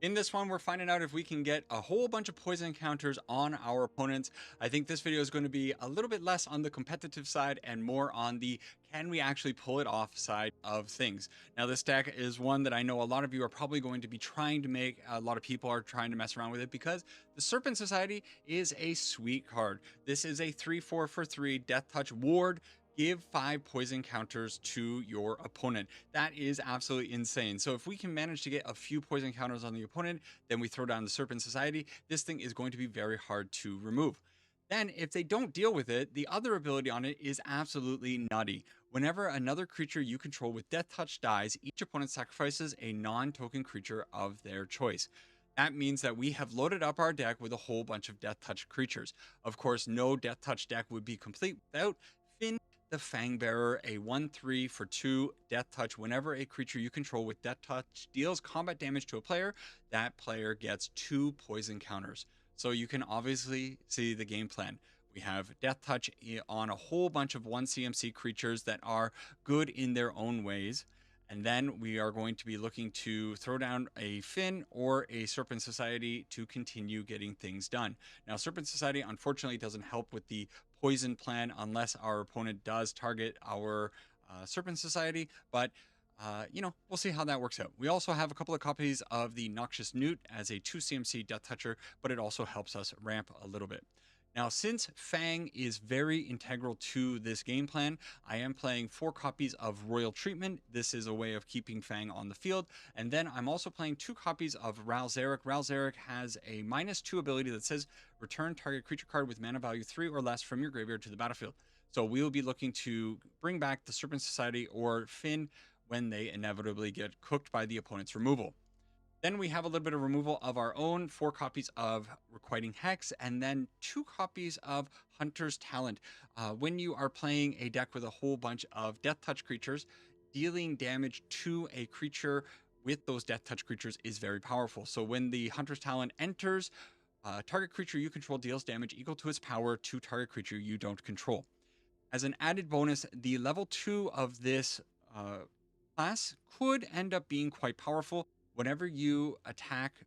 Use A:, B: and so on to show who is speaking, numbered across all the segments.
A: In this one, we're finding out if we can get a whole bunch of poison counters on our opponents. I think this video is going to be a little bit less on the competitive side and more on the can we actually pull it off side of things. Now, this deck is one that I know a lot of you are probably going to be trying to make. A lot of people are trying to mess around with it because the Serpent Society is a sweet card. This is a 3/4 for 3 Deathtouch ward. Give 5 poison counters to your opponent. That is absolutely insane. So if we can manage to get a few poison counters on the opponent, then we throw down the Serpent Society. This thing is going to be very hard to remove. Then if they don't deal with it, the other ability on it is absolutely nutty. Whenever another creature you control with Deathtouch dies, each opponent sacrifices a non-token creature of their choice. That means that we have loaded up our deck with a whole bunch of Deathtouch creatures. Of course, no Deathtouch deck would be complete without Fynn the Fangbearer, a 1/3 for 2 Deathtouch. Whenever a creature you control with Deathtouch deals combat damage to a player, that player gets 2 poison counters. So you can obviously see the game plan. We have Deathtouch on a whole bunch of 1 CMC creatures that are good in their own ways. And then we are going to be looking to throw down a Fynn or a Serpent Society to continue getting things done. Now, Serpent Society unfortunately doesn't help with the poison plan unless our opponent does target our Serpent Society, but we'll see how that works out. We also have a couple of copies of the Noxious Newt as a 2 CMC Deathtoucher, but it also helps us ramp a little bit. Now, since Fang is very integral to this game plan, I am playing 4 copies of Royal Treatment. This is a way of keeping Fang on the field. And then I'm also playing 2 copies of Ral Zarek. Ral Zarek has a -2 ability that says return target creature card with mana value 3 or less from your graveyard to the battlefield. So we will be looking to bring back the Serpent Society or Fynn when they inevitably get cooked by the opponent's removal. Then we have a little bit of removal of our own, 4 copies of Requiting Hex, and then 2 copies of Hunter's Talent. When you are playing a deck with a whole bunch of Deathtouch creatures, dealing damage to a creature with those Deathtouch creatures is very powerful. So when the Hunter's Talent enters, target creature you control deals damage equal to its power to target creature you don't control. As an added bonus, the level 2 of this class could end up being quite powerful. Whenever you attack,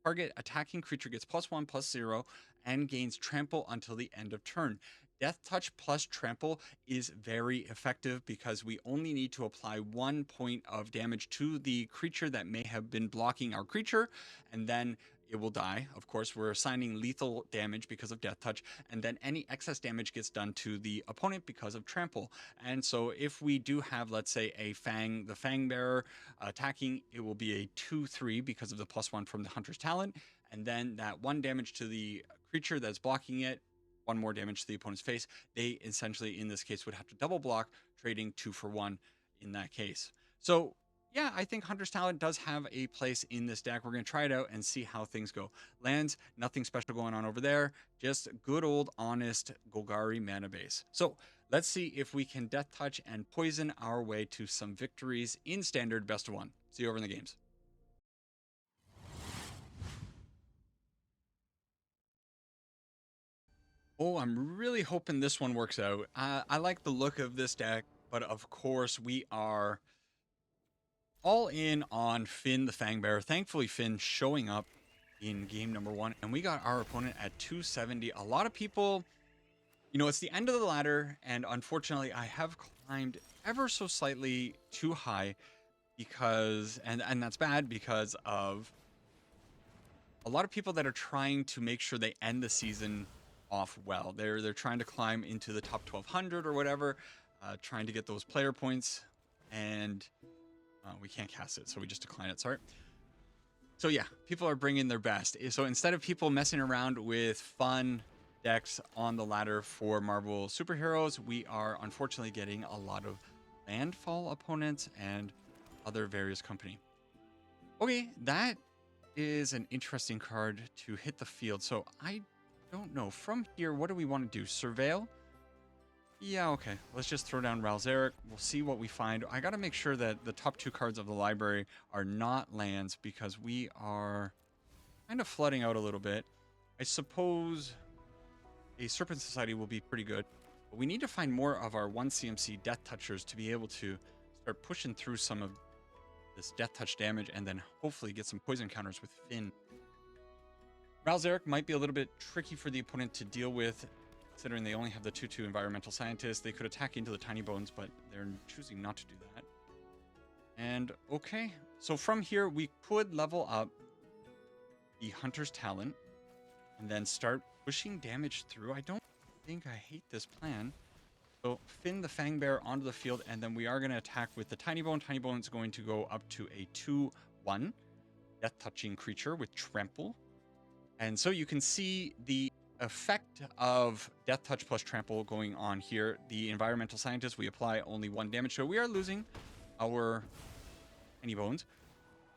A: target attacking creature gets +1/+0 and gains trample until the end of turn. Deathtouch plus trample is very effective because we only need to apply 1 point of damage to the creature that may have been blocking our creature, and then it will die. Of course, we're assigning lethal damage because of Deathtouch, and then any excess damage gets done to the opponent because of trample. And so if we do have, let's say, the Fangbearer attacking, it will be a 2/3 because of the +1 from the Hunter's Talent, and then that 1 damage to the creature that's blocking it, 1 more damage to the opponent's face. They essentially, in this case, would have to double block, trading 2 for 1 in that case. So yeah, I think Hunter's Talent does have a place in this deck. We're going to try it out and see how things go. Lands, nothing special going on over there. Just good old honest Golgari mana base. So let's see if we can Deathtouch and poison our way to some victories in Standard best of 1. See you over in the games. Oh, I'm really hoping this one works out. I like the look of this deck, but of course we are all in on Fynn the Fangbearer. Thankfully, Fynn showing up in game number 1, and we got our opponent at 270. A lot of people, it's the end of the ladder, and unfortunately, I have climbed ever so slightly too high because, and that's bad because of a lot of people that are trying to make sure they end the season off well. They're trying to climb into the top 1200 or whatever, trying to get those player points, and we can't cast it, so we just decline it. Sorry. So yeah, people are bringing their best. So instead of people messing around with fun decks on the ladder for Marvel superheroes, we are unfortunately getting a lot of landfall opponents and other various company. Okay, that is an interesting card to hit the field. So I don't know. From here, what do we want to do? Surveil? Yeah, okay. Let's just throw down Ral Zarek. We'll see what we find. I got to make sure that the top 2 cards of the library are not lands because we are kind of flooding out a little bit. I suppose a Serpent Society will be pretty good, but we need to find more of our 1 CMC Deathtouchers to be able to start pushing through some of this death touch damage and then hopefully get some poison counters with Fynn. Ral Zarek might be a little bit tricky for the opponent to deal with, considering they only have the 2/2 environmental scientist. They could attack into the Tinybones, but they're choosing not to do that. And okay, so from here we could level up the Hunter's Talent and then start pushing damage through. I don't think I hate this plan. So Fynn the Fangbearer onto the field, and then we are going to attack with the Tinybone. Tinybone is going to go up to a 2/1 death touching creature with Trample. And so you can see the effect of Death Touch plus Trample going on here. The Environmental Scientist, we apply only 1 damage, so we are losing our Tinybones.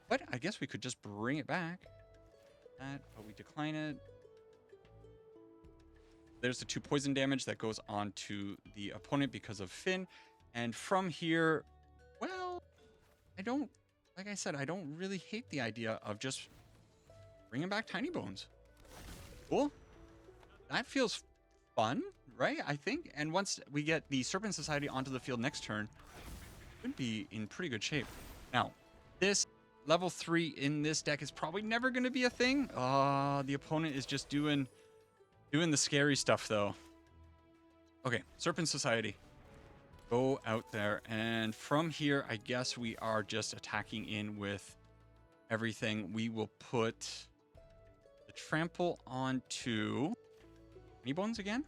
A: But I guess we could just bring it back. But we decline it. There's the 2 poison damage that goes on to the opponent because of Fynn. And from here, well, like I said, I don't really hate the idea of just bringing back Tinybones. Cool. That feels fun, right? I think. And once we get the Serpent Society onto the field next turn, could be in pretty good shape. Now, this level 3 in this deck is probably never going to be a thing. The opponent is just doing the scary stuff, though. Okay, Serpent Society. Go out there. And from here, I guess we are just attacking in with everything. We will put the Trample onto Tinybones again.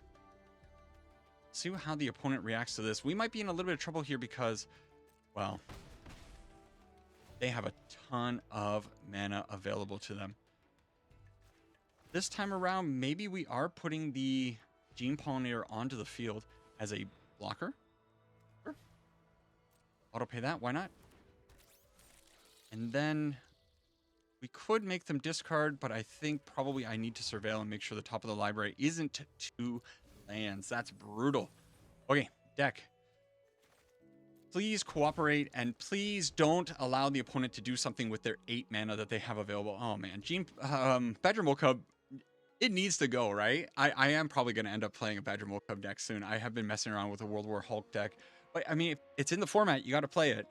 A: See how the opponent reacts to this. We might be in a little bit of trouble here because, well, they have a ton of mana available to them. This time around, maybe we are putting the Gene Pollinator onto the field as a blocker. Sure. Auto-pay that, why not? And then we could make them discard, but I think probably I need to surveil and make sure the top of the library isn't 2 lands. That's brutal. Okay, deck. Please cooperate, and please don't allow the opponent to do something with their 8 mana that they have available. Oh man, Badger Mole Cub, it needs to go, right? I am probably going to end up playing a Badger Mole Cub deck soon. I have been messing around with a World War Hulk deck. But I mean, if it's in the format, you got to play it.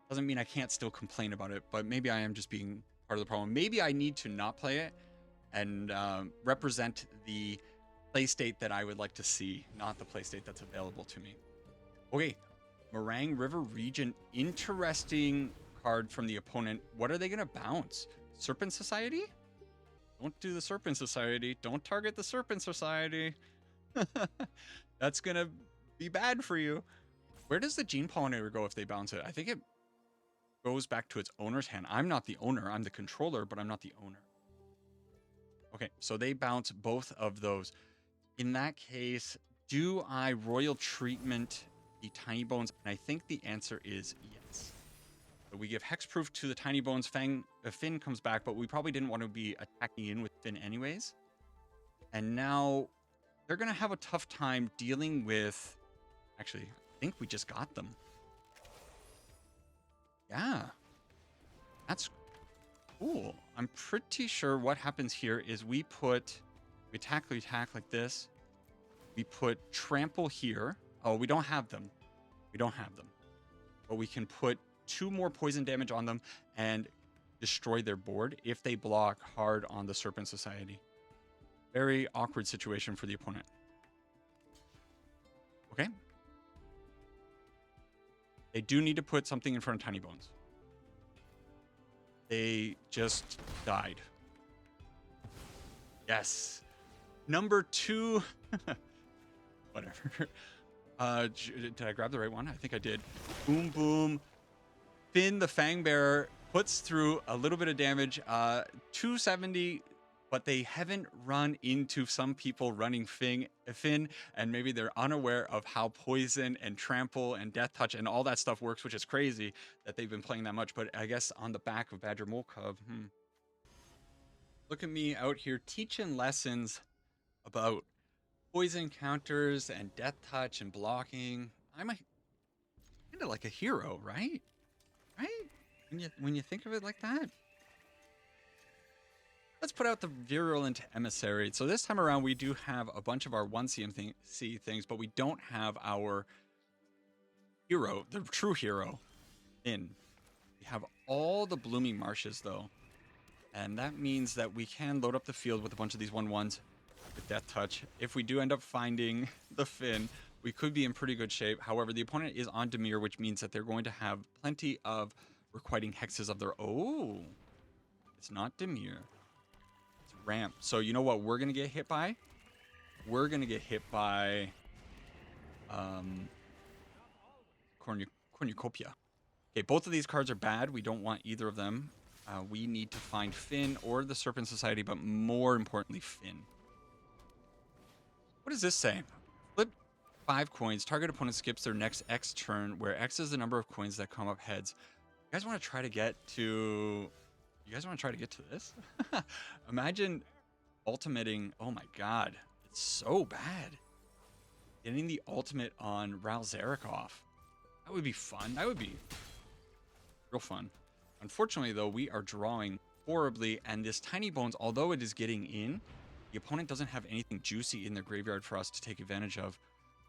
A: Doesn't mean I can't still complain about it, but maybe I am just being part of the problem. Maybe I need to not play it and represent the play state that I would like to see, not the play state that's available to me. Okay, Meringue River Region, interesting card from the opponent. What are they going to bounce? Serpent Society? Don't do the Serpent Society. Don't target the Serpent Society. That's going to be bad for you. Where does the Gene Pollinator go if they bounce it? I think it goes back to its owner's hand. I'm not the owner. I'm the controller, but I'm not the owner. Okay, so they bounce both of those. In that case, do I Royal Treatment the Tinybones? And I think the answer is yes. So we give Hexproof to the Tinybones. Fynn comes back, but we probably didn't want to be attacking in with Fynn anyways. And now they're going to have a tough time dealing with... Actually, I think we just got them. Yeah. That's cool. I'm pretty sure what happens here is we attack like this. We put Trample here. Oh, we don't have them. We don't have them. But we can put 2 more poison damage on them and destroy their board if they block hard on the Serpent Society. Very awkward situation for the opponent. Okay. They do need to put something in front of Tinybones. They just died. Yes. Number 2. Whatever. Did I grab the right one? I think I did. Boom, boom. Fynn the Fangbearer puts through a little bit of damage. 270, but they haven't run into some people running Fynn, and maybe they're unaware of how Poison and Trample and Death Touch and all that stuff works, which is crazy that they've been playing that much. But I guess on the back of Badger Mole Cub, Look at me out here teaching lessons about poison counters and Death Touch and blocking. I'm kind of like a hero, right? Right? When you think of it like that. Let's put out the Virulent Emissary. So this time around, we do have a bunch of our 1CMC things, but we don't have our hero, the true hero, in. We have all the blooming marshes though. And that means that we can load up the field with a bunch of these 1/1s with Deathtouch. If we do end up finding the Fynn, we could be in pretty good shape. However, the opponent is on Dimir, which means that they're going to have plenty of requiting hexes of their own. Oh, it's not Dimir. It's Ramp. So you know what we're going to get hit by? We're going to get hit by Cornucopia. Okay, both of these cards are bad. We don't want either of them. We need to find Fynn or the Serpent Society, but more importantly, Fynn. What does this say? Flip 5 coins. Target opponent skips their next X turn, where X is the number of coins that come up heads. You guys want to try to get to... You guys want to try to get to this? Imagine ultimating... Oh my god. It's so bad. Getting the ultimate on Ral Zarek off. That would be fun. That would be real fun. Unfortunately, though, we are drawing horribly, and this Tinybones, although it is getting in, the opponent doesn't have anything juicy in their graveyard for us to take advantage of.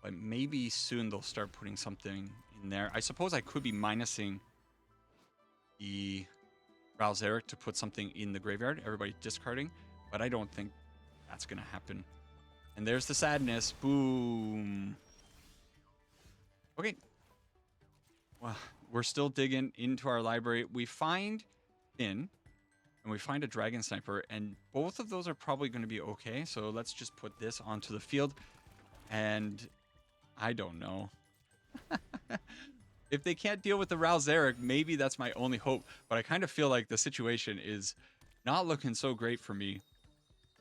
A: But maybe soon they'll start putting something in there. I suppose I could be minusing the Ral Zarek to put something in the graveyard, everybody discarding, but I don't think that's going to happen. And there's the sadness. Boom. Okay. Well, we're still digging into our library. We find Fynn, and we find a Dragon Sniper, and both of those are probably going to be okay. So let's just put this onto the field. And I don't know. If they can't deal with the Ral Zarek, maybe that's my only hope. But I kind of feel like the situation is not looking so great for me.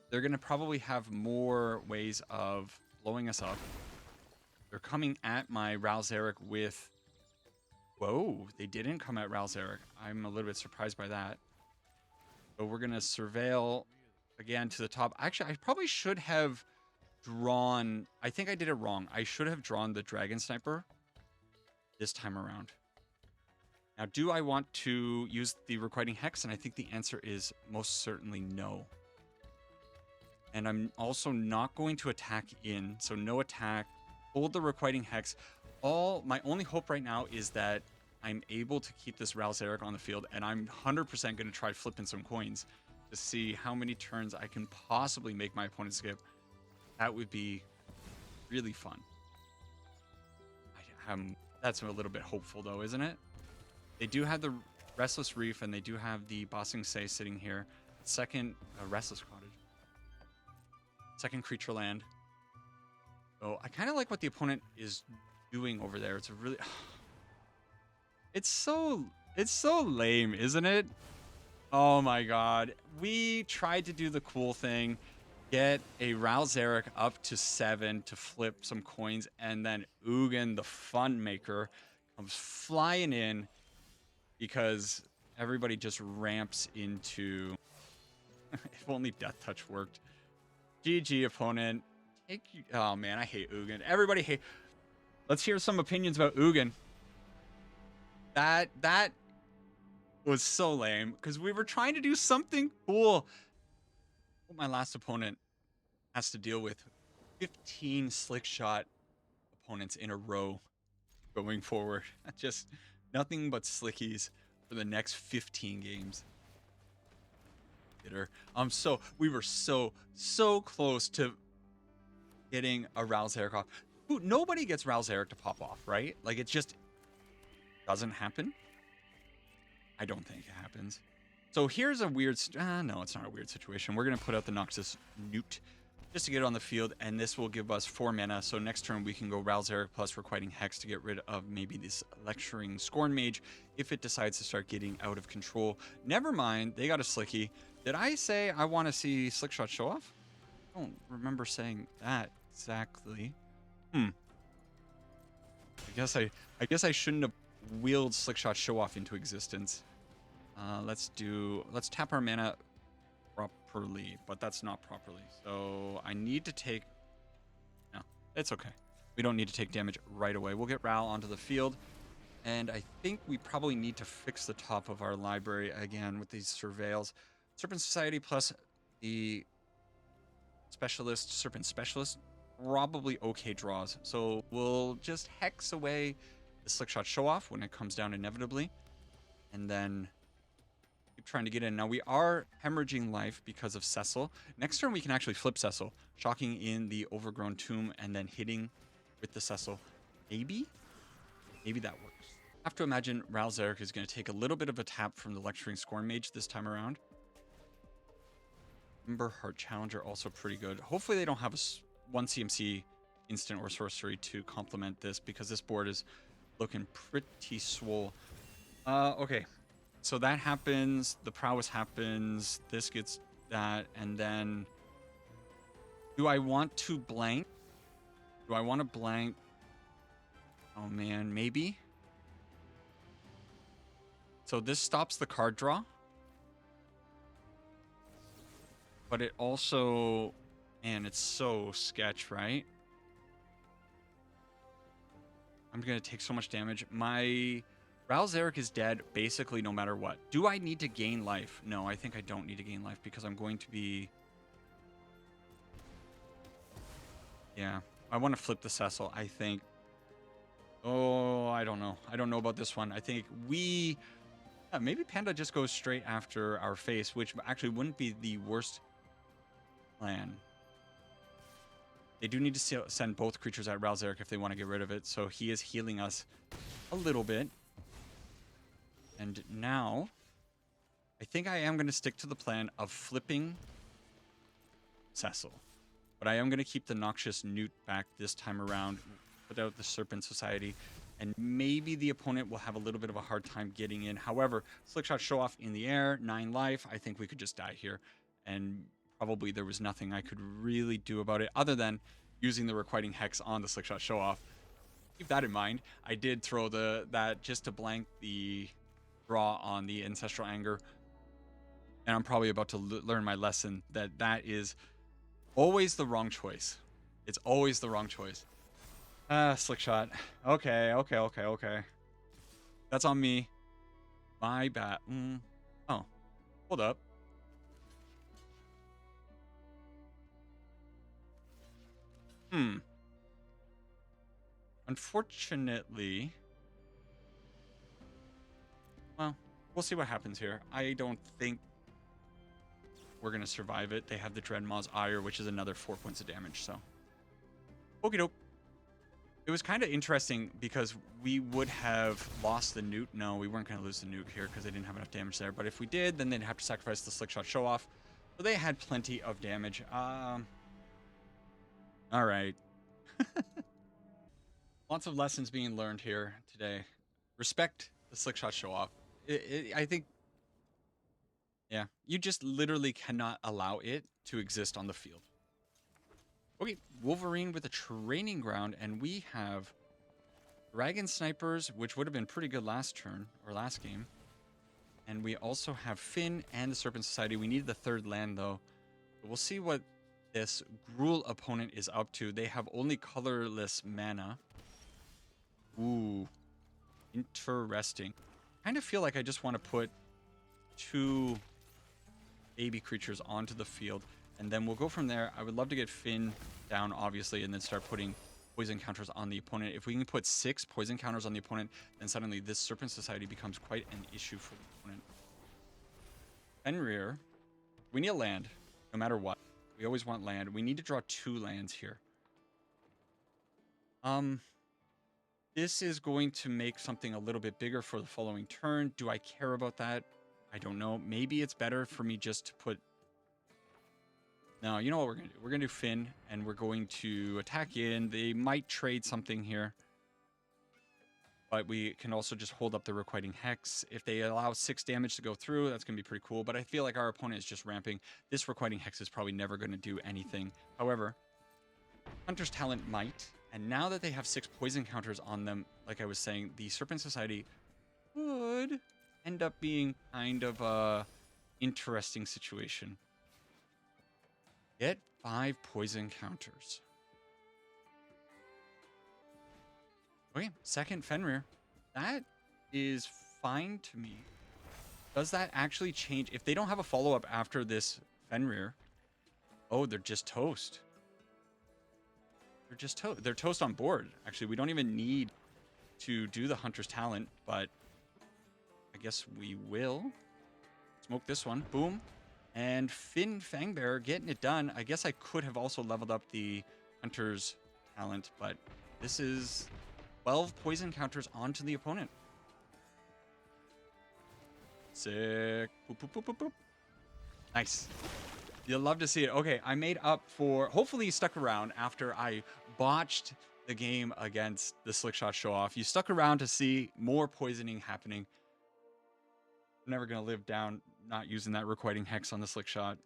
A: They're going to probably have more ways of blowing us up. They're coming at my Ral Zarek with... Whoa, they didn't come at Ral Zarek. I'm a little bit surprised by that. But we're going to surveil again to the top. Actually, I probably should have drawn... I think I did it wrong. I should have drawn the Dragon Sniper this time around. Now, do I want to use the Requiting Hex? And I think the answer is most certainly no. And I'm also not going to attack in. So no attack. Hold the Requiting Hex. My only hope right now is that I'm able to keep this Ral Zarek on the field, and I'm 100% going to try flipping some coins to see how many turns I can possibly make my opponent skip. That would be really fun. That's a little bit hopeful, though, isn't it? They do have the Restless Reef, and they do have the Bossing Say sitting here. Second, Restless Cottage. Second creature land. So I kind of like what the opponent is doing over there. It's a really... It's so lame, isn't it? Oh my god. We tried to do the cool thing. Get a Ral Zarek up to 7 to flip some coins, and then Ugin, the fun maker, comes flying in because everybody just ramps into... If only Deathtouch worked. GG, opponent. Oh man, I hate Ugin. Everybody hate... Let's hear some opinions about Ugin. That was so lame because we were trying to do something cool. What my last opponent has to deal with 15 slick shot opponents in a row going forward. Just nothing but slickies for the next 15 games. Bitter. We were so close to getting a Ral Zarek off. Nobody gets Ral Zarek to pop off, right? Like, it just doesn't happen. I don't think it happens. So here's a weird... no, it's not a weird situation. We're going to put out the Noxus Newt just to get it on the field, and this will give us 4 mana. So next turn, we can go Ral Zarek plus Requiting Hex to get rid of maybe this Lecturing Scorn Mage if it decides to start getting out of control. Never mind, they got a Slicky. Did I say I want to see Slickshot show off? I don't remember saying that exactly. I guess I shouldn't have willed Slickshot show off into existence. Let's tap our mana properly, but that's not properly. So I need to take... No, it's okay. We don't need to take damage right away. We'll get Ral onto the field. And I think we probably need to fix the top of our library again with these surveils. Serpent Society plus the Specialist, Serpent Specialist, probably okay draws. So we'll just hex away the Slickshot show off when it comes down inevitably. and then keep trying to get in. Now we are hemorrhaging life because of Cecil. Next turn we can actually flip Cecil, shocking in the overgrown tomb and then hitting with the Cecil. Maybe that works. I have to imagine Ral Zarek is going to take a little bit of a tap from the Lecturing Scorn Mage this time around. Ember Heart Challenger also pretty good. Hopefully they don't have one CMC instant or sorcery to complement this, because this board is looking pretty swole. Okay, so that happens. The prowess happens. This gets that, and then do I want to blank? Do I want to blank? Oh man, maybe. So this stops the card draw, but it also, man, it's so sketch, right? I'm going to take so much damage. My Ral Zarek is dead basically no matter what. Do I need to gain life? No, I think I don't need to gain life because I'm going to be... Yeah, I want to flip the Cecil, I think. Oh, I don't know. I don't know about this one. I think we... Yeah, maybe Panda just goes straight after our face, which actually wouldn't be the worst plan. They do need to send both creatures at Ral Zarek if they want to get rid of it, so he is healing us a little bit. And now, I think I am going to stick to the plan of flipping Cecil. But I am going to keep the Noxious Newt back this time around, put out the Serpent Society, and maybe the opponent will have a little bit of a hard time getting in. However, Slickshot Show Off in the air, 9 life. I think we could just die here. And probably there was nothing I could really do about it other than using the Requiting Hex on the Slickshot Show Off. Keep that in mind. I did throw that just to blank the draw on the Ancestral Anger. And I'm probably about to learn my lesson that is always the wrong choice. It's always the wrong choice. Slickshot. Okay. That's on me. My bad. Oh, hold up. Unfortunately, well, we'll see what happens here. I don't think we're going to survive it. They have the Dreadmaw's Ire, which is another 4 points of damage, so. Okie doke. It was kind of interesting because we would have lost the Newt. No, we weren't going to lose the Newt here because they didn't have enough damage there. But if we did, then they'd have to sacrifice the Slickshot Show Off. So they had plenty of damage. All right. Lots of lessons being learned here today. Respect the Slickshot Show Off. I think, yeah, you just literally cannot allow it to exist on the field. Okay, Wolverine with a Training Ground, and we have Dragon Snipers, which would have been pretty good last turn, or last game. And we also have Fynn and the Serpent Society. We need the third land, though. We'll see what this Gruul opponent is up to. They have only colorless mana. Ooh, interesting. I kind of feel like I just want to put 2 baby creatures onto the field, and then we'll go from there. I would love to get Fynn down, obviously, and then start putting poison counters on the opponent. If we can put 6 poison counters on the opponent, then suddenly this Serpent Society becomes quite an issue for the opponent. Fenrir, we need a land, no matter what. We always want land. We need to draw 2 lands here. This is going to make something a little bit bigger for the following turn. Do I care about that? I don't know. Maybe it's better for me just to put... No, you know what we're going to do? We're going to do Fynn, and we're going to attack in. They might trade something here. But we can also just hold up the Requiting Hex. If they allow 6 damage to go through, that's going to be pretty cool. But I feel like our opponent is just ramping. This Requiting Hex is probably never going to do anything. However, Hunter's Talent might. And now that they have 6 poison counters on them, like I was saying, the Serpent Society could end up being kind of a interesting situation. Get 5 poison counters. Okay, second Fenrir. That is fine to me. Does that actually change? If they don't have a follow-up after this Fenrir, oh, they're just toast. They're just they're toast on board. Actually, we don't even need to do the Hunter's Talent, but I guess we will smoke this one. Boom. And Fynn Fangbearer getting it done. I guess I could have also leveled up the Hunter's talent, but this is 12 poison counters onto the opponent. Sick. Boop, boop, boop, boop, boop. Nice. You'll love to see it. Okay, I made up for... Hopefully you stuck around after I botched the game against the Slickshot show-off. You stuck around to see more poisoning happening. I'm never going to live down not using that requiting hex on the Slickshot.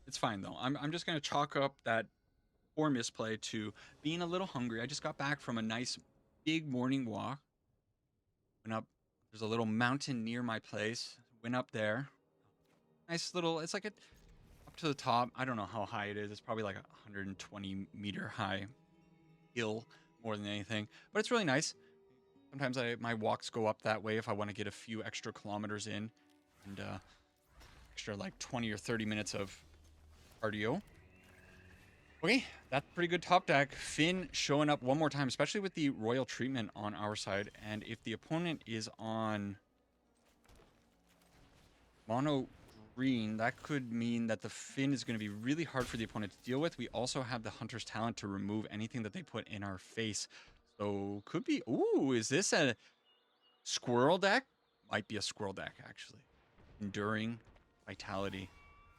A: It's fine, though. I'm just going to chalk up that poor misplay to being a little hungry. I just got back from a nice big morning walk. Went up. There's a little mountain near my place. Went up there. Nice little... It's like up to the top. I don't know how high it is. It's probably like a 120 meter high hill more than anything. But it's really nice. Sometimes my walks go up that way if I want to get a few extra kilometers in. And extra like 20 or 30 minutes of cardio. Okay, that's pretty good top deck. Fynn showing up one more time, especially with the royal treatment on our side. And if the opponent is on mono green, that could mean that the Fynn is going to be really hard for the opponent to deal with. We also have the Hunter's talent to remove anything that they put in our face. So could be... Ooh, is this a squirrel deck? Might be a squirrel deck, actually. Enduring Vitality.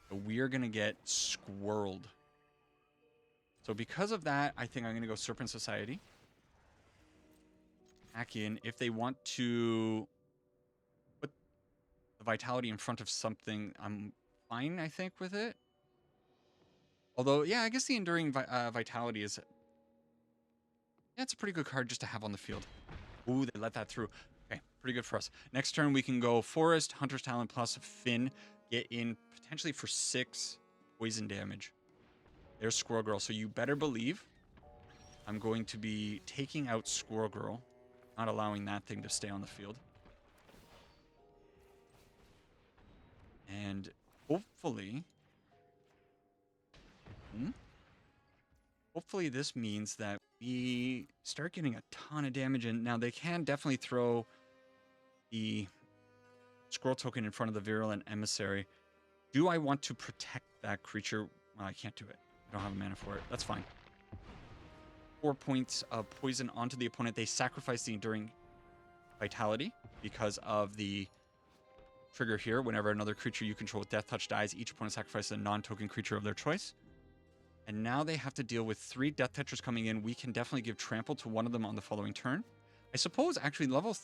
A: So we are going to get squirreled. So because of that, I think I'm going to go Serpent Society. Hack in. If they want to put the Vitality in front of something, I'm fine, I think, with it. Although, yeah, I guess the Enduring Vitality is... Yeah, it's a pretty good card just to have on the field. Ooh, they let that through. Okay, pretty good for us. Next turn, we can go Forest, Hunter's Talent plus Fynn. Get in potentially for 6 poison damage. There's Squirrel Girl. So you better believe I'm going to be taking out Squirrel Girl. Not allowing that thing to stay on the field. And hopefully... Hopefully this means that we start getting a ton of damage in. Now, they can definitely throw the Scroll Token in front of the Virulent Emissary. Do I want to protect that creature? Well, I can't do it. I don't have a mana for it. That's fine. 4 points of poison onto the opponent. They sacrifice the Enduring Vitality because of the trigger here. Whenever another creature you control with Deathtouch dies, each opponent sacrifices a non-token creature of their choice. And now they have to deal with 3 Deathtouchers coming in. We can definitely give Trample to one of them on the following turn. I suppose, actually, level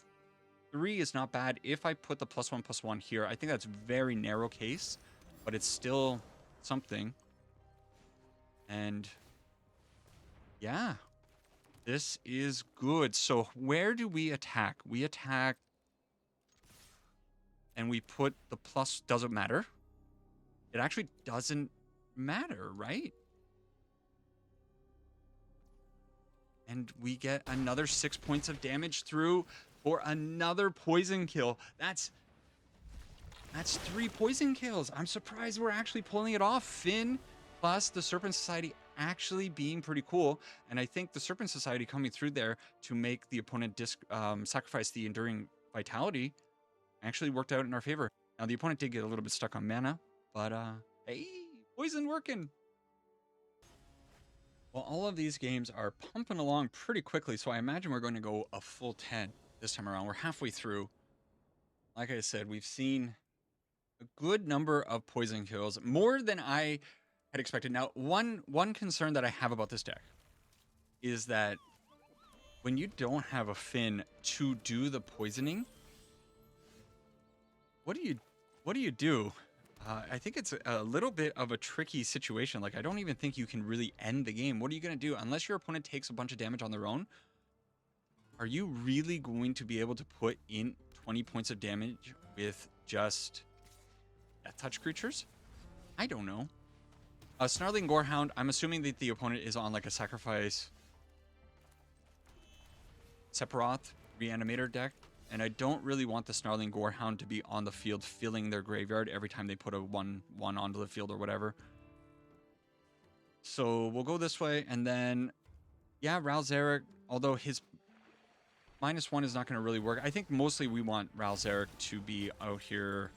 A: 3 is not bad if I put the +1/+1 here. I think that's very narrow case, but it's still something. And yeah, this is good. So where do we attack? We attack and we put the plus, doesn't matter. It actually doesn't matter, right? And we get another 6 points of damage through for another poison kill. That's 3 poison kills. I'm surprised we're actually pulling it off. Fynn plus the Serpent Society actually being pretty cool. And I think the Serpent Society coming through there to make the opponent sacrifice the Enduring Vitality actually worked out in our favor. Now, the opponent did get a little bit stuck on mana, but hey, poison working. Well, all of these games are pumping along pretty quickly, so I imagine we're going to go a full 10 this time around. We're halfway through. Like I said, we've seen a good number of poison kills, more than I had expected. Now, one concern that I have about this deck is that when you don't have a Fynn to do the poisoning, what do you do? I think it's a little bit of a tricky situation. Like, I don't even think you can really end the game. What are you going to do? Unless your opponent takes a bunch of damage on their own, are you really going to be able to put in 20 points of damage with just Deathtouch creatures? I don't know. Snarling Gorehound, I'm assuming that the opponent is on like a sacrifice Sephiroth Reanimator deck. And I don't really want the Snarling Gorehound to be on the field filling their graveyard every time they put a 1/1 onto the field or whatever. So we'll go this way. And then, yeah, Ral Zarek, although his -1 is not going to really work. I think mostly we want Ral Zarek to be out here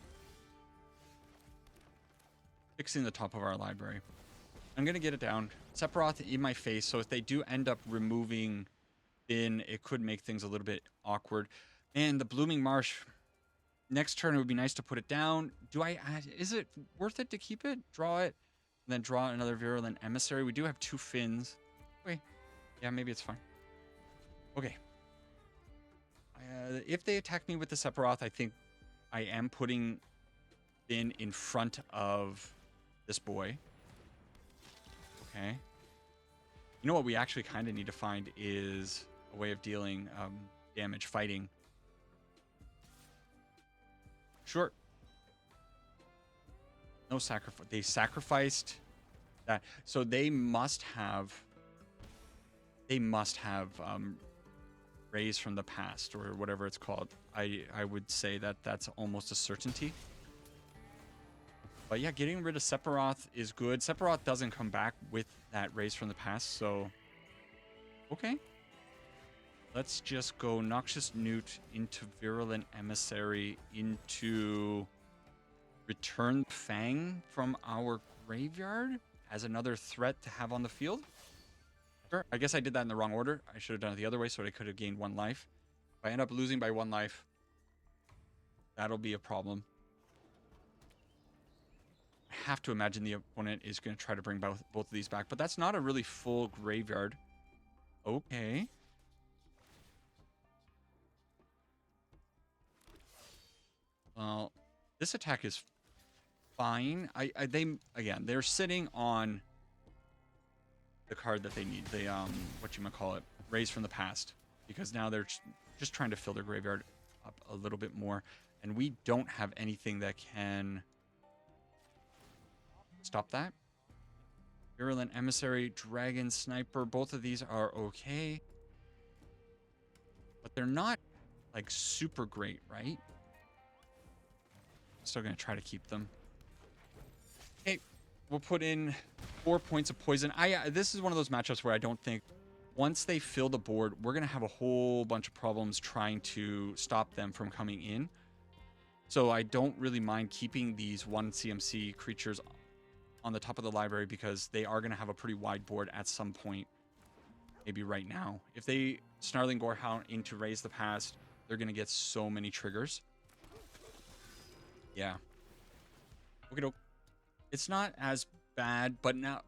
A: fixing the top of our library. I'm going to get it down. Sephiroth in my face, so if they do end up removing Fynn, it could make things a little bit awkward. And the Blooming Marsh, next turn it would be nice to put it down. Is it worth it to keep it? Draw it, and then draw another Virulent Emissary. We do have 2 Fynns. Okay. Yeah, maybe it's fine. Okay. If they attack me with the Sephiroth, I think I am putting Fynn in front of this boy. Okay. You know what we actually kind of need to find is a way of dealing damage fighting. Sure. No sacrifice. They sacrificed that. So they must have Rays from the Past, or whatever it's called. I would say that that's almost a certainty. But yeah, getting rid of Sephiroth is good. Sephiroth doesn't come back with that Rays from the Past, so okay. Let's just go Noxious Newt into Virulent Emissary into Return Fang from our graveyard as another threat to have on the field. Sure. I guess I did that in the wrong order. I should have done it the other way so I could have gained 1 life. If I end up losing by 1 life, that'll be a problem. I have to imagine the opponent is going to try to bring both of these back, but that's not a really full graveyard. Okay. Well, this attack is fine. They're sitting on the card that they need. They whatchamacallit, Rays from the Past, because now they're just trying to fill their graveyard up a little bit more, and we don't have anything that can stop that. Virulent Emissary, Dragon Sniper, both of these are okay, but they're not like super great, right? Still gonna try to keep them. Okay, we'll put in 4 points of poison. This is one of those matchups where I don't think once they fill the board, we're gonna have a whole bunch of problems trying to stop them from coming in. So I don't really mind keeping these 1 CMC creatures on the top of the library because they are gonna have a pretty wide board at some point. Maybe right now. If they Snarling Gorehound into Raise the Past, they're gonna get so many triggers. Yeah. Okay, it's not as bad, but now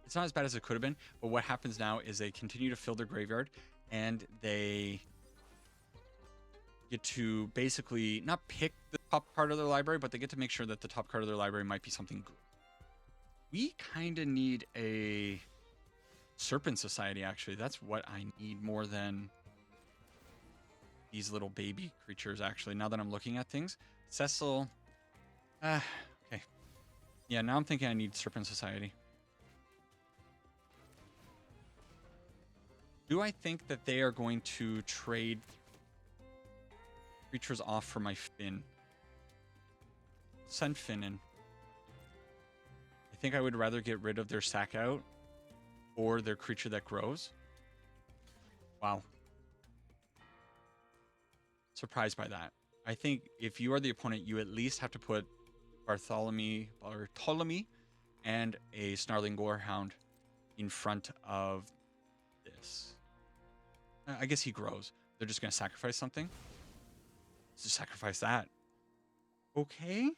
A: it's not as bad as it could have been. But what happens now is they continue to fill their graveyard, and they get to basically not pick the top card of their library, but they get to make sure that the top card of their library might be something good. We kind of need a Serpent Society, actually. That's what I need more than these little baby creatures, actually, now that I'm looking at things. Cecil. Okay. Yeah, now I'm thinking I need Serpent Society. Do I think that they are going to trade creatures off for my Fynn? Send Fynn in. I think I would rather get rid of their sack out or their creature that grows. Wow. Surprised by that. I think if you are the opponent, you at least have to put Bartholomew and a Snarling Gorehound in front of this. I guess he grows. They're just going to sacrifice something. Let's just sacrifice that. Okay.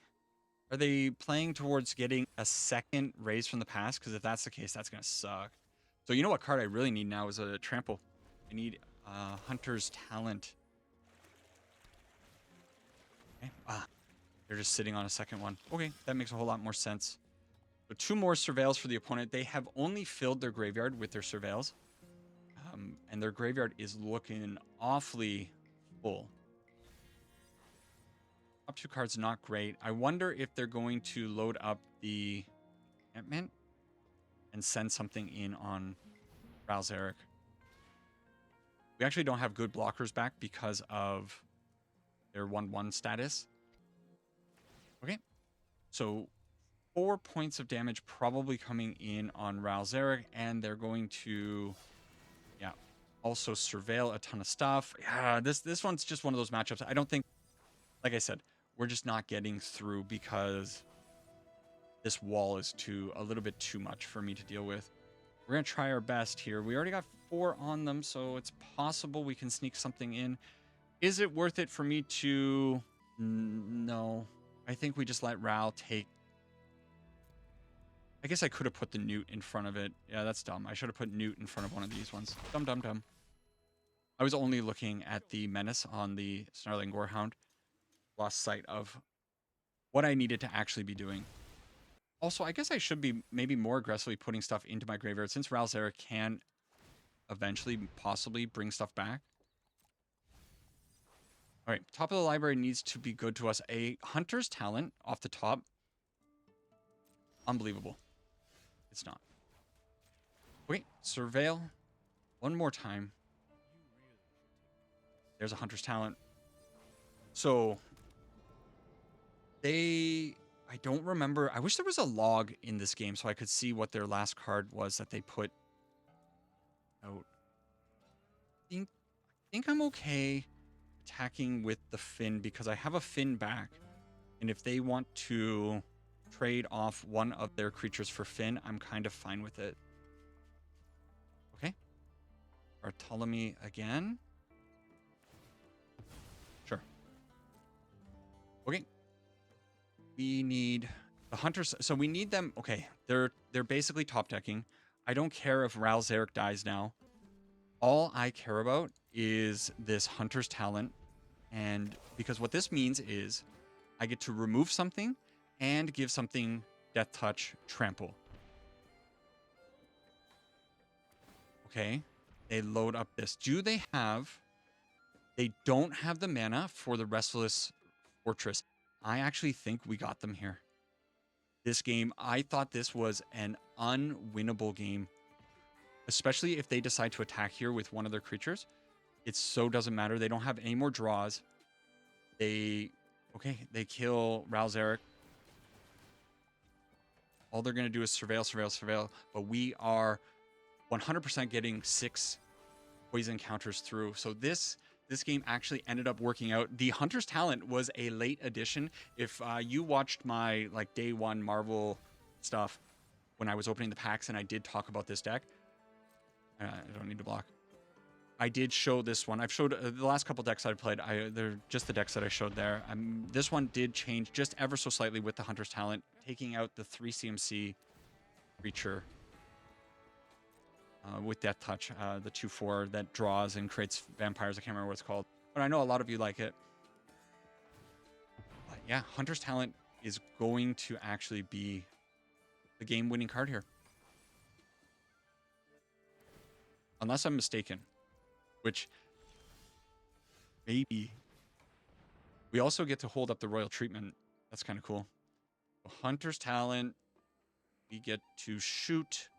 A: Are they playing towards getting a second Raise from the Past? Because if that's the case, that's going to suck. So you know what card I really need now is a Trample. I need Hunter's Talent. Okay. They're just sitting on a second one. Okay, that makes a whole lot more sense. So 2 more Surveils for the opponent. They have only filled their graveyard with their Surveils. And their graveyard is looking awfully full. Top 2 cards, not great. I wonder if they're going to load up the enchantment and send something in on Ral Zarek. We actually don't have good blockers back because of their 1/1 status. Okay, so 4 points of damage probably coming in on Ral Zarek, and they're going to, yeah, also surveil a ton of stuff. Yeah, this one's just one of those matchups. I don't think, like I said, we're just not getting through because this wall is a little bit too much for me to deal with. We're gonna try our best here. We already got 4 on them, so it's possible we can sneak something in. Is it worth it for me to? No. I think we just let Ral take. I guess I could have put the Newt in front of it. Yeah, that's dumb. I should have put Newt in front of one of these ones. Dumb. I was only looking at the Menace on the Snarling Gorehound. Lost sight of what I needed to actually be doing. Also, I guess I should be maybe more aggressively putting stuff into my graveyard since Ral Zarek can eventually possibly bring stuff back. All right, top of the library needs to be good to us. A Hunter's Talent off the top. Unbelievable. It's not. Wait, Surveil. One more time. There's a Hunter's Talent. So, I don't remember. I wish there was a log in this game so I could see what their last card was that they put out. I think I'm okay attacking with the Fynn because I have a Fynn back. And if they want to trade off one of their creatures for Fynn, I'm kind of fine with it. Okay. Bartholomew again. Sure. Okay. We need the Hunters. So we need them. Okay. They're basically top decking. I don't care if Ral Zarek dies now. All I care about is this Hunter's Talent. And because what this means is I get to remove something and give something Deathtouch Trample. Okay. They load up this. Do they have... They don't have the mana for the Restless Fortress. I actually think we got them here. This game, I thought this was an unwinnable game. Especially if they decide to attack here with one of their creatures. It so doesn't matter. They don't have any more draws. They kill Ral Zarek. All they're going to do is surveil. But we are 100% getting 6 poison counters through. So this game actually ended up working out. The Hunter's Talent was a late addition. If you watched my day 1 Marvel stuff when I was opening the packs and I did talk about this deck, I don't need to block. I did show this one. I've showed the last couple decks I've played. They're just the decks that I showed there. This one did change just ever so slightly with the Hunter's Talent, taking out the 3 CMC creature with Deathtouch, the 2/4 that draws and creates vampires. I can't remember what it's called, but I know a lot of you like it. But yeah, Hunter's Talent is going to actually be the game-winning card here. Unless I'm mistaken. Which, maybe. We also get to hold up the Royal Treatment. That's kind of cool. So Hunter's Talent. We get to shoot.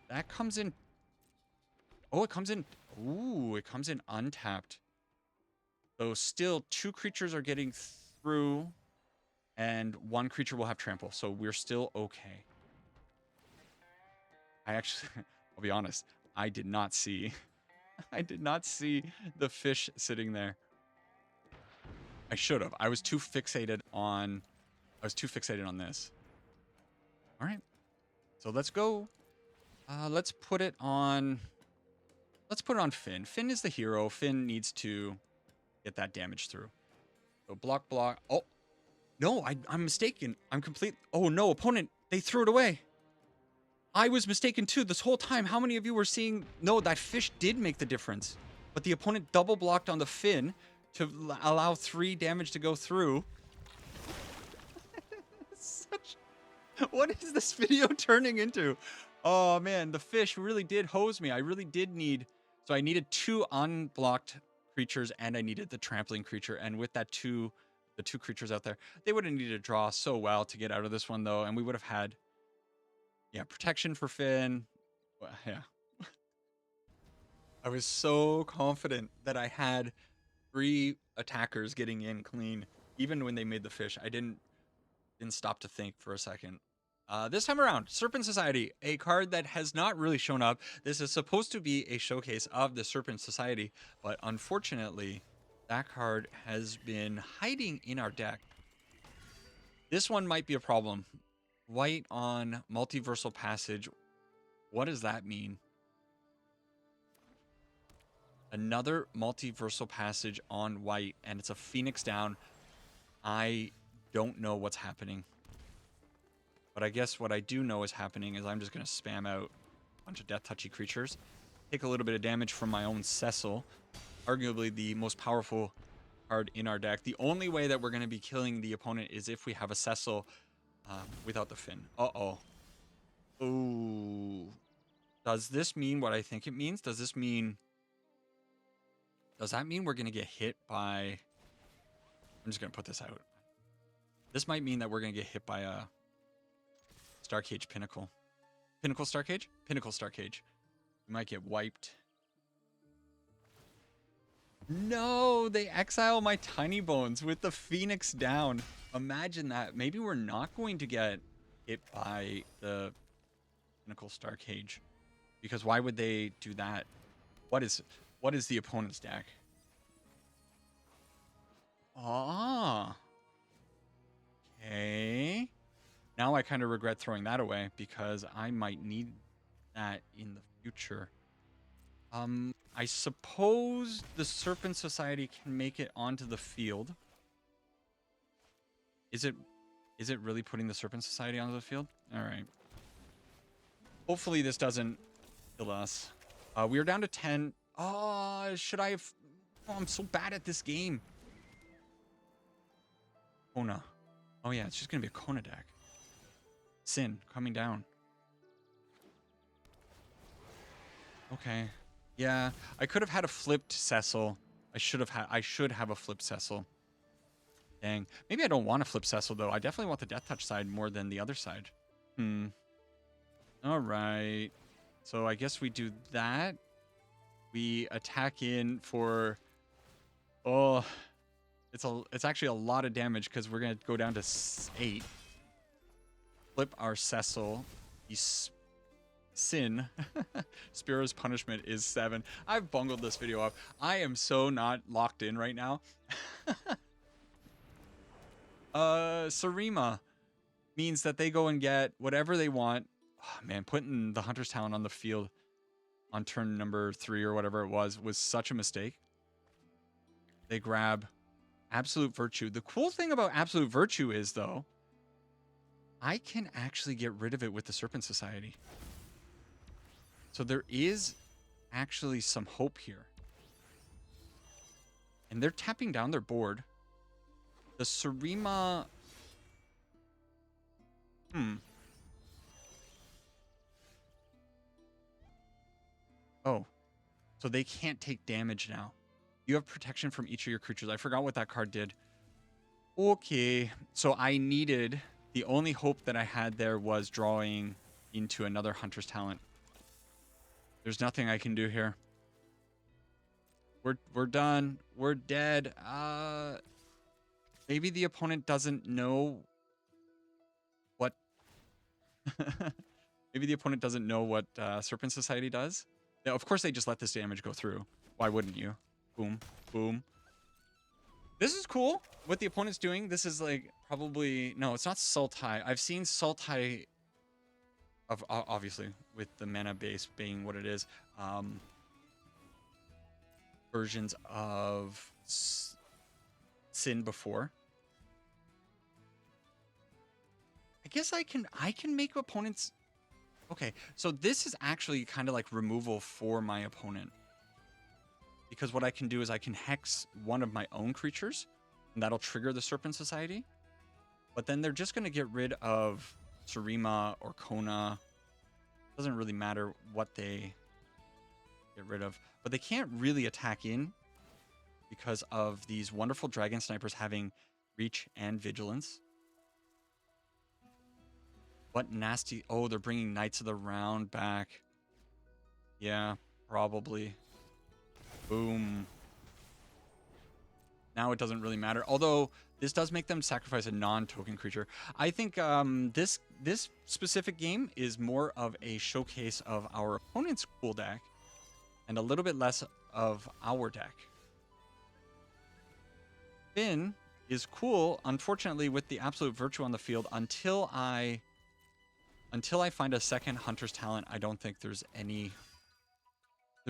A: That comes in. Oh, it comes in. Ooh, it comes in untapped. So still 2 creatures are getting through. And 1 creature will have trample. So we're still okay. I actually, I'll be honest. I did not see the fish sitting there. I should have. I was too fixated on this. All right. So let's go. Let's put it on Fynn. Fynn is the hero. Fynn needs to get that damage through. So block. Oh. No, I'm mistaken. I'm complete. Oh no, opponent, they threw it away. I was mistaken too this whole time. How many of you were seeing? No, that fish did make the difference. But the opponent double blocked on the Fynn to allow 3 damage to go through. What is this video turning into? Oh man, the fish really did hose me. I really did need... So I needed 2 unblocked creatures and I needed the trampling creature. And with that the 2 creatures out there, they would have needed to draw so well to get out of this one though. And we would have had... Yeah, protection for Fynn. Well, yeah. I was so confident that I had 3 attackers getting in clean, even when they made the fish. I didn't stop to think for a second. This time around, Serpent Society, a card that has not really shown up. This is supposed to be a showcase of the Serpent Society, but unfortunately, that card has been hiding in our deck. This one might be a problem. White on Multiversal Passage. What does that mean? Another Multiversal Passage on white, and it's a Phoenix down. I don't know what's happening. But I guess what I do know is happening is I'm just going to spam out a bunch of death-touchy creatures. Take a little bit of damage from my own Cecil. Arguably the most powerful card in our deck. The only way that we're going to be killing the opponent is if we have a Cecil without the Fynn. Uh-oh. Ooh. Does this mean what I think it means? Does this mean... Does that mean we're going to get hit by... I'm just going to put this out. This might mean that we're going to get hit by a Starcage Pinnacle. Pinnacle Starcage? Pinnacle Starcage. We might get wiped. No, they exile my Tinybones with the Phoenix down. Imagine that. Maybe we're not going to get hit by the Pinnacle Starcage. Because why would they do that? What is the opponent's deck? Ah. Okay. Now I kind of regret throwing that away because I might need that in the future. I suppose the Serpent Society can make it onto the field. Is it really putting the Serpent Society onto the field? All right. Hopefully this doesn't kill us. We are down to 10. Oh, should I have... Oh, I'm so bad at this game. Kona. Oh yeah, it's just going to be a Kona deck. Sin coming down. Okay. Yeah, I could have had a flipped Cecil. I should have a flipped Cecil. Dang. Maybe I don't want to flip Cecil though. I definitely want the Deathtouch side more than the other side. All right. So I guess we do that. We attack in for... Oh, it's actually a lot of damage because we're going to go down to 8. Flip our Cecil. Sin. Spiro's punishment is 7. I've bungled this video up. I am so not locked in right now. Sarima means that they go and get whatever they want. Oh, man, putting the Hunter's Talent on the field on turn number 3 or whatever it was such a mistake. They grab Absolute Virtue. The cool thing about Absolute Virtue is, though, I can actually get rid of it with the Serpent Society. So there is actually some hope here. And they're tapping down their board. The Sarima... Oh. So they can't take damage now. You have protection from each of your creatures. I forgot what that card did. Okay. So I needed... The only hope that I had there was drawing into another Hunter's Talent. There's nothing I can do here. We're done. We're dead. Maybe the opponent doesn't know what... Maybe the opponent doesn't know what Serpent Society does. Yeah, of course they just let this damage go through. Why wouldn't you? Boom. Boom. This is cool. What the opponent's doing. This is like probably... No, it's not Sultai. I've seen Sultai... obviously, with the mana base being what it is, versions of Sin before. I guess I can make opponents... Okay, so this is actually kind of like removal for my opponent. Because what I can do is I can hex one of my own creatures, and that'll trigger the Serpent Society. But then they're just going to get rid of Sarima or Kona. Doesn't really matter what they get rid of. But they can't really attack in because of these wonderful Dragon Snipers having reach and vigilance. What nasty... Oh, they're bringing Knights of the Round back. Yeah, probably. Boom. Now it doesn't really matter. Although, this does make them sacrifice a non-token creature. I think this this specific game is more of a showcase of our opponent's cool deck and a little bit less of our deck. Fynn is cool, unfortunately, with the Absolute Virtue on the field until I find a second Hunter's Talent. I don't think there's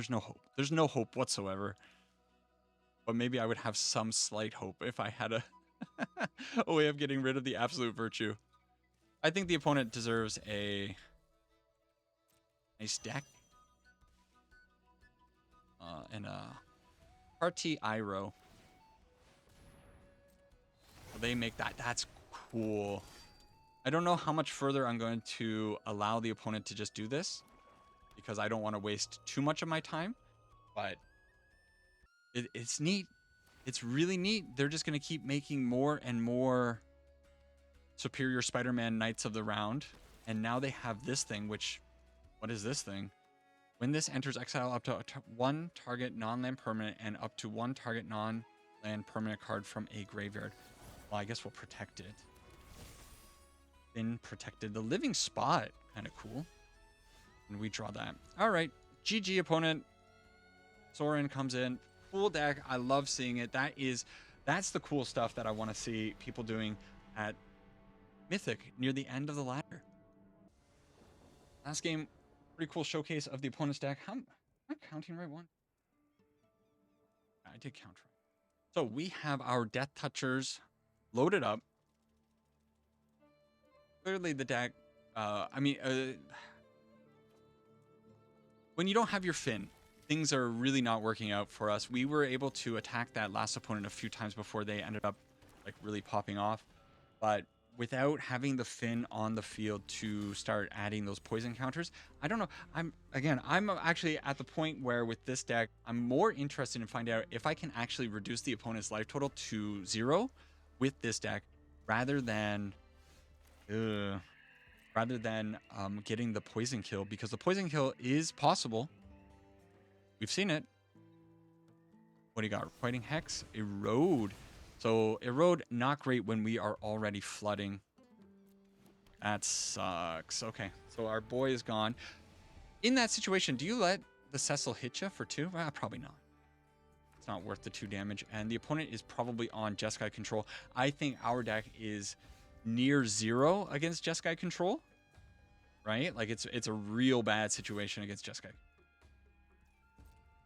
A: no hope. There's no hope whatsoever. But maybe I would have some slight hope if I had a way of getting rid of the Absolute Virtue. I think the opponent deserves a nice deck. And a Party Iroh. So they make that. That's cool. I don't know how much further I'm going to allow the opponent to just do this, because I don't want to waste too much of my time. But it's neat. It's really neat. They're just going to keep making more and more Superior Spider-Man Knights of the Round. And now they have this thing, which... What is this thing? When this enters exile, up to one target non-land permanent and up to one target non-land permanent card from a graveyard. Well, I guess we'll protect it. Been protected. The Living Spot. Kind of cool. And we draw that. All right. GG opponent. Sorin comes in. Cool deck. I love seeing it. That's the cool stuff that I want to see people doing at Mythic near the end of the ladder. Last game, pretty cool showcase of the opponent's deck. Am I counting right one? I did count right. So we have our Deathtouchers loaded up. Clearly the deck, when you don't have your Fynn, things are really not working out for us. We were able to attack that last opponent a few times before they ended up like really popping off. But without having the Fynn on the field to start adding those poison counters, I don't know. I'm actually at the point where with this deck, I'm more interested in finding out if I can actually reduce the opponent's life total to 0 with this deck rather than getting the poison kill, because the poison kill is possible. We've seen it. What do you got? Fighting Hex, Erode. So Erode, not great when we are already flooding. That sucks. Okay, so our boy is gone. In that situation, do you let the Cecil hit you for 2? Probably not. It's not worth the 2 damage. And the opponent is probably on Jeskai control. I think our deck is near 0 against Jeskai control. Right? Like it's a real bad situation against Jeskai.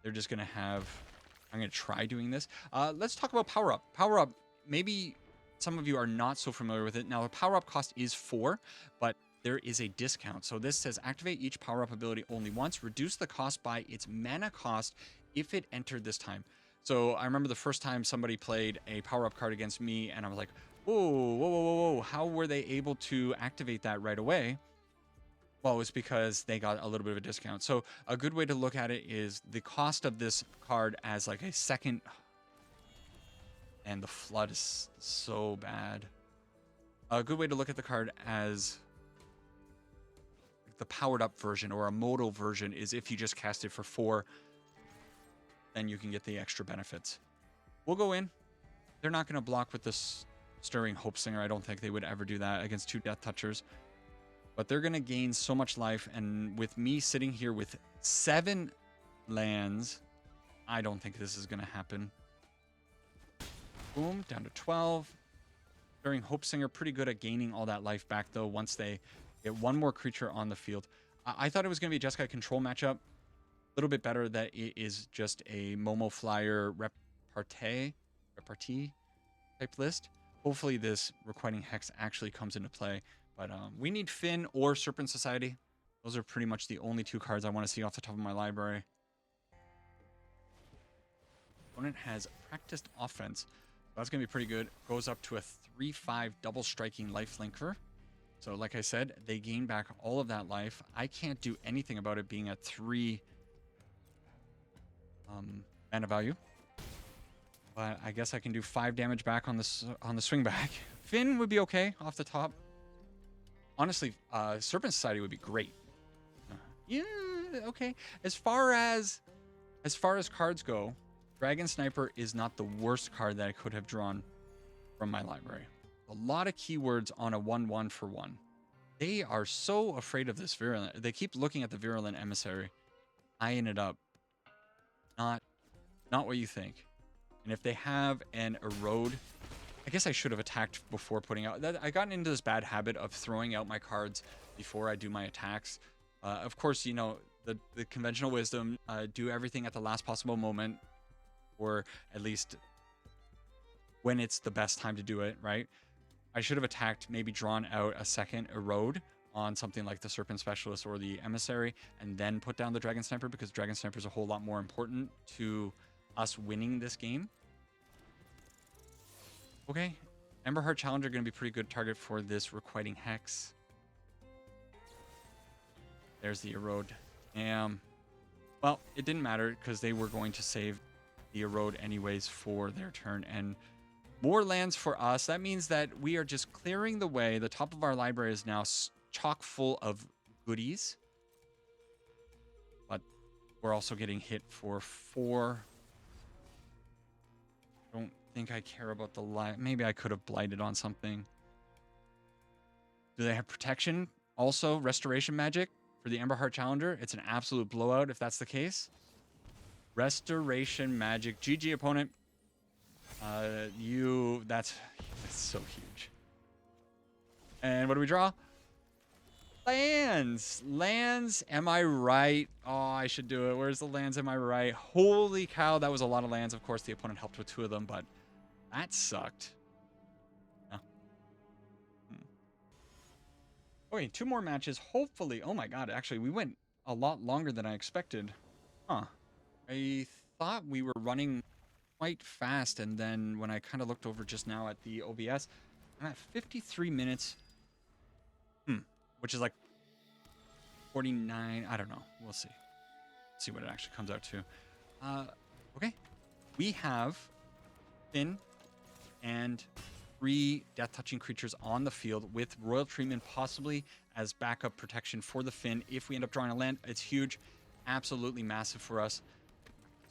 A: They're just going to have... I'm going to try doing this. Let's talk about Power Up. Power Up, maybe some of you are not so familiar with it. Now, the Power Up cost is 4, but there is a discount. So this says activate each Power Up ability only once. Reduce the cost by its mana cost if it entered this time. So I remember the first time somebody played a Power Up card against me, and I was like, whoa, whoa, whoa, whoa, whoa. How were they able to activate that right away? Well, it's because they got a little bit of a discount. So a good way to look at it is the cost of this card as like a second. And the flood is so bad. A good way to look at the card as the powered up version or a modal version is if you just cast it for 4, then you can get the extra benefits. We'll go in. They're not going to block with this Stirring Hope Singer. I don't think they would ever do that against 2 Deathtouchers. But they're going to gain so much life. And with me sitting here with 7 lands, I don't think this is going to happen. Boom, down to 12. Stirring Hope Singer, pretty good at gaining all that life back, though, once they get one more creature on the field. I thought it was going to be a Jeskai control matchup. A little bit better that it is just a Momo Flyer repartee type list. Hopefully this Requiting Hex actually comes into play. But we need Fynn or Serpent Society. Those are pretty much the only 2 cards I want to see off the top of my library. Opponent has Practiced Offense. That's going to be pretty good. Goes up to a 3/5 double striking lifelinker. So like I said, they gain back all of that life. I can't do anything about it being a 3 mana value. But I guess I can do 5 damage back on the swing back. Fynn would be okay off the top. Honestly, Serpent Society would be great. Yeah, okay. As far as cards go, Dragon Sniper is not the worst card that I could have drawn from my library. A lot of keywords on a 1/1 for 1. They are so afraid of this Virulent. They keep looking at the Virulent Emissary, eyeing it up. Not what you think. And if they have an Erode, I guess I should have attacked before putting out. I got into this bad habit of throwing out my cards before I do my attacks. Of course, you know, the conventional wisdom, do everything at the last possible moment, or at least when it's the best time to do it, right? I should have attacked, maybe drawn out a second Erode on something like the Serpent Specialist or the Emissary, and then put down the Dragon Sniper, because Dragon Sniper is a whole lot more important to us winning this game. Okay, Emberheart Challenger going to be pretty good target for this Requiting Hex. There's the Erode. Well, it didn't matter because they were going to save the Erode anyways for their turn, and more lands for us. That means that we are just clearing the way. The top of our library is now chock full of goodies, but we're also getting hit for 4. Don't think I care about the light. Maybe I could have blighted on something. Do they have protection? Also, restoration magic for the Emberheart Challenger. It's an absolute blowout if that's the case. Restoration magic. GG, opponent. That's so huge. And what do we draw? Lands. Lands. Am I right? Oh, I should do it. Where's the lands? Am I right? Holy cow, that was a lot of lands. Of course, the opponent helped with 2 of them, but that sucked. Okay, 2 more matches. Hopefully. Oh my god, actually, we went a lot longer than I expected. Huh. I thought we were running quite fast, and then when I kind of looked over just now at the OBS, I'm at 53 minutes. Which is like 49. I don't know. We'll see. See what it actually comes out to. Okay. We have Fynn and 3 death-touching creatures on the field with Royal Treatment possibly as backup protection for the Fynn. If we end up drawing a land, it's huge. Absolutely massive for us.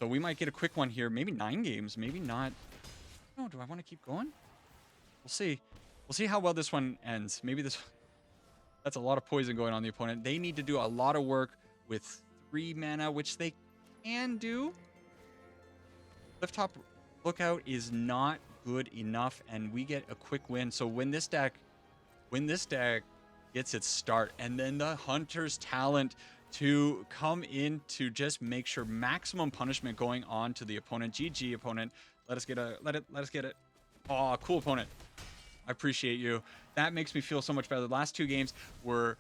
A: So we might get a quick one here. Maybe 9 games. Maybe not. Oh, do I want to keep going? We'll see. We'll see how well this one ends. Maybe this... That's a lot of poison going on the opponent. They need to do a lot of work with 3 mana, which they can do. Clifftop Lookout is not good enough, and we get a quick win. So when this deck gets its start, and then the Hunter's Talent to come in to just make sure maximum punishment going on to the opponent. GG, opponent. Let us get it. Oh, cool opponent. I appreciate you. That makes me feel so much better. The last 2 games were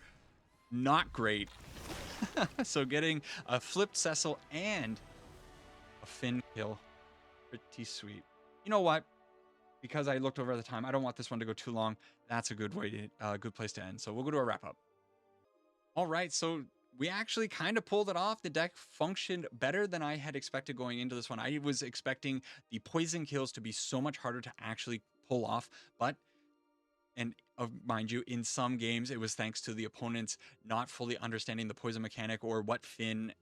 A: not great. So getting a flipped Cecil and a Fynn kill, pretty sweet. You know what? Because I looked over at the time, I don't want this one to go too long. That's a good way to, good place to end. So we'll go to a wrap up. All right, so we actually kind of pulled it off. The deck functioned better than I had expected going into this one. I was expecting the poison kills to be so much harder to actually pull off, but mind you, in some games, it was thanks to the opponents not fully understanding the poison mechanic or what Fynn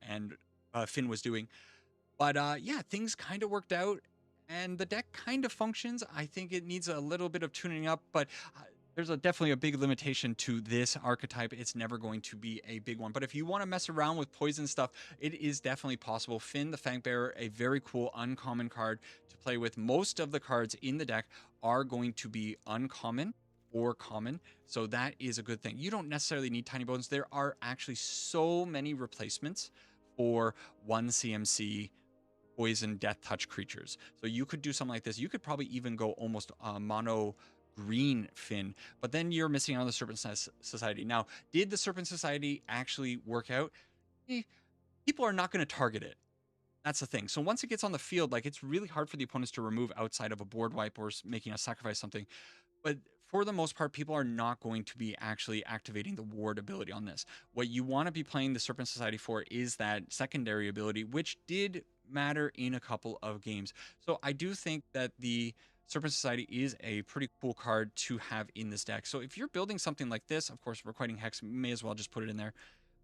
A: was doing. But yeah, things kind of worked out, and the deck kind of functions. I think it needs a little bit of tuning up, but there's definitely a big limitation to this archetype. It's never going to be a big one. But if you want to mess around with poison stuff, it is definitely possible. Fynn the Fangbearer, a very cool uncommon card to play with. Most of the cards in the deck are going to be uncommon or common, so that is a good thing. You don't necessarily need Tinybones. There are actually so many replacements for 1 CMC poison Deathtouch creatures. So you could do something like this. You could probably even go almost mono green Fynn, but then you're missing out on the Serpent Society. Now, did the Serpent Society actually work out? People are not going to target it. That's the thing. So once it gets on the field, like, it's really hard for the opponents to remove outside of a board wipe or making us sacrifice something. But for the most part, people are not going to be actually activating the ward ability on this. What you want to be playing the Serpent Society for is that secondary ability, which did matter in a couple of games. So I do think that the Serpent Society is a pretty cool card to have in this deck. So if you're building something like this, of course, Requiting Hex, may as well just put it in there.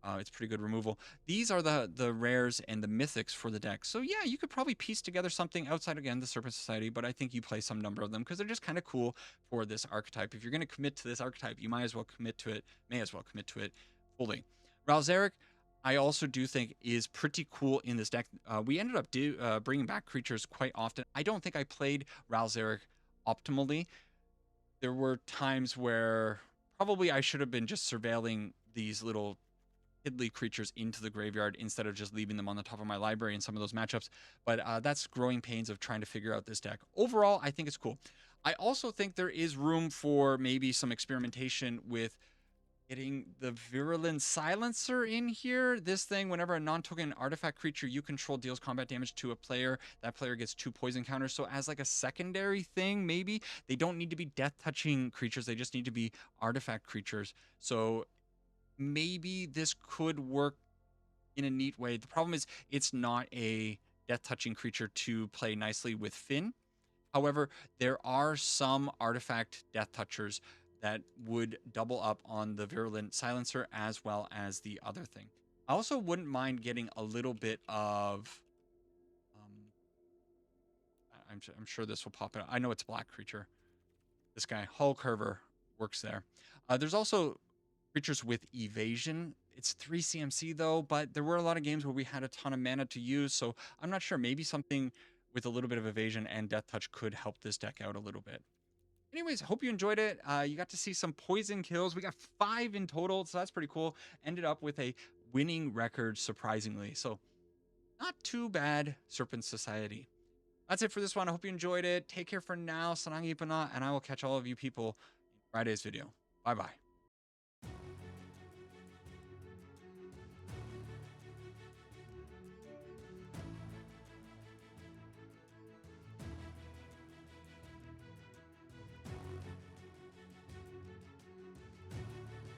A: It's pretty good removal. These are the rares and the mythics for the deck. So yeah, you could probably piece together something outside, again, the Serpent Society, but I think you play some number of them because they're just kind of cool for this archetype. If you're going to commit to this archetype, you may as well commit to it fully. Ral Zarek, I also do think is pretty cool in this deck. We ended up bringing back creatures quite often. I don't think I played Ral Zarek optimally. There were times where probably I should have been just surveilling these little piddly creatures into the graveyard instead of just leaving them on the top of my library in some of those matchups. But that's growing pains of trying to figure out this deck. Overall, I think it's cool. I also think there is room for maybe some experimentation with getting the Virulent Silencer in here. This thing, whenever a non-token artifact creature you control deals combat damage to a player, that player gets 2 poison counters. So as like a secondary thing, maybe they don't need to be death touching creatures. They just need to be artifact creatures. So maybe this could work in a neat way. The problem is it's not a death touching creature to play nicely with Fynn. However, there are some artifact death touchers that would double up on the Virulent Silencer as well as the other thing. I also wouldn't mind getting a little bit of I'm sure this will pop out. I know it's a black creature. This guy, Hull Curver, works there. There's also creatures with evasion. It's 3 CMC though, but there were a lot of games where we had a ton of mana to use, so I'm not sure. Maybe something with a little bit of evasion and Death Touch could help this deck out a little bit. Anyways, hope you enjoyed it. You got to see some poison kills. We got 5 in total, so that's pretty cool. Ended up with a winning record, surprisingly. So not too bad, Serpent Society. That's it for this one. I hope you enjoyed it. Take care for now. Sanang Ipana, and I will catch all of you people in Friday's video. Bye-bye.